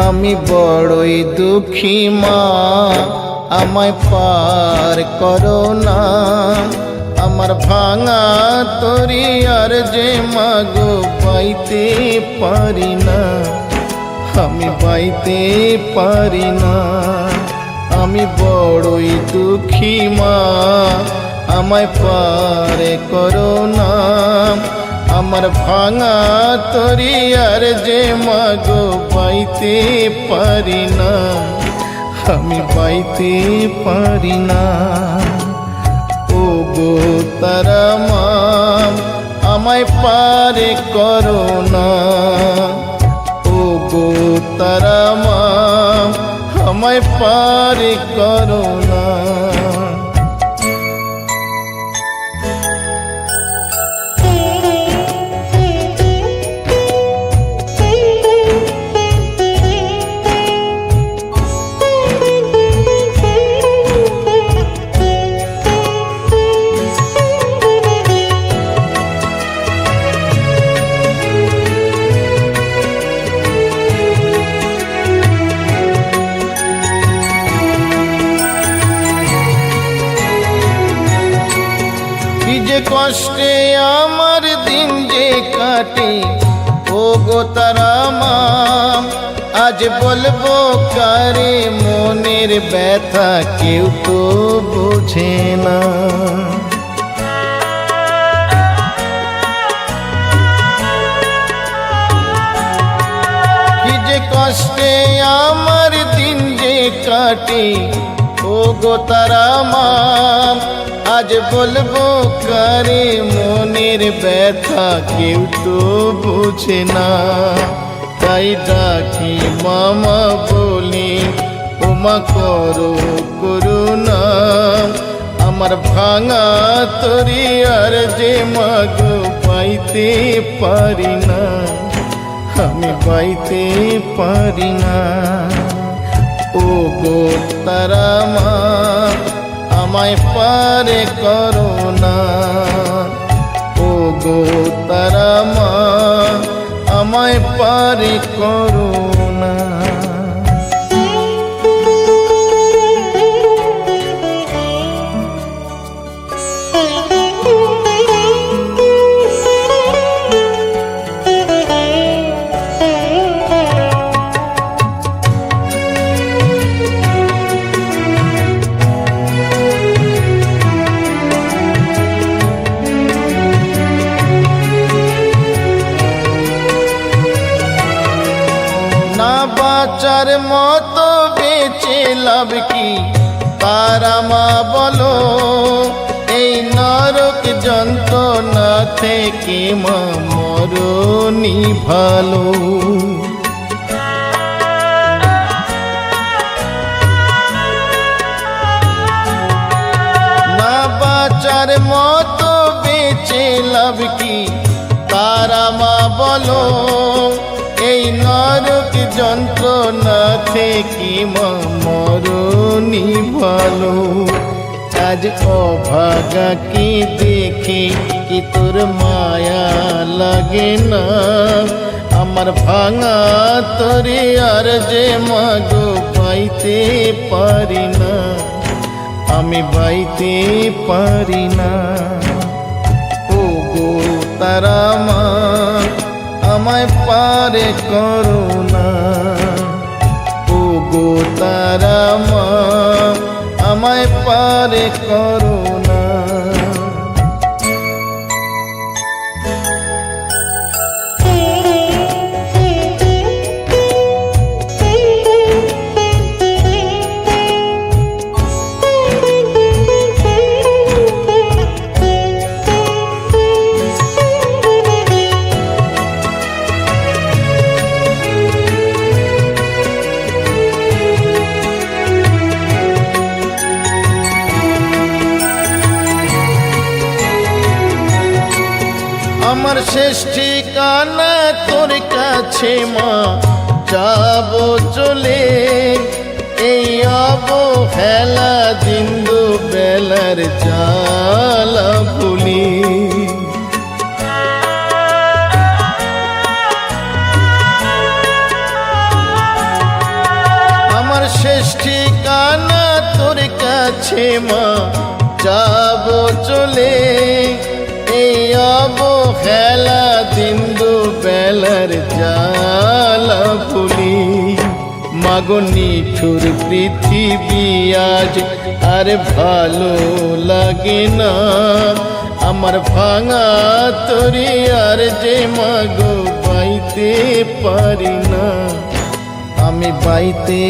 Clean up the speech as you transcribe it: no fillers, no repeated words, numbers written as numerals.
আমি বড়ই দুঃখী মা, আমায় পার করো না। আমার ভাঙা তরি আর যে মাগো পাইতে পারি না, আমি পাইতে পারি না। আমি বড়ই দুঃখী মা, আমায় পার করো না। আমার ভাঙা তরি আর যে মাগো পাইতে পারি না, আমি পাইতে পারি না। ও গো তারা মা, আমায় পারে করো না। ও গো তারা মা, আমায় পারে করো না। কষ্টে আমার দিন যে কাটে, ও গো তারা মা, আজ বলবো কারে মনের ব্যথা, কেউ তো বোঝে না। কি যে কষ্টে আমার দিন যে কাটে, ও গো তারা মা, আজ বলবো কারে মনের ব্যথা, কেউ তো বুঝে না। তাই ডাকি মামা বলি, ওমা করো করুণা। আমার ভাঙা তরি আর যে মাগো পাইতে পারি না, আমি পাইতে পারি না। ও গো তারা মা, আমায় পারে করো না। ও গো তারা মা, আমায় পারে করো না। বাঁচার মতো বেঁচে লাভ কি তারা মা বলো, এই নরক যন্ত্রণা থেকে মা মরণই ভালো। না বাঁচার মতো বেঁচে লাভ কি তারা মা বলো, এই নরক যন্ত্রণা থেকে মা মরণই ভালো। আজ অভাগা কি দেখে কি তোর মায়া লাগে না। আমার ভাঙা তরে আর যে মাগো পাইতে পারি না, আমি পাইতে পারি না। ও গো তারা মা, আমায় পারে করো না। ও গো তারা মা, আমায় পারে করো না। আমার শেষ ঠিকানা তোর কাছে মা, যাবো চলে এই অবহেলা দিন দুবেলার জ্বালা ভুলি। ঠিকানা তোর কাছে মা যাব চলে এই অবহেলা দিন দুবেলার জ্বালা ভুলি মাগো নিঠুর পৃথিবী আজ আর ভালো লাগে না আমার ভাঙা তরি আর যে মাগো বাইতে পারি না আমি বাইতে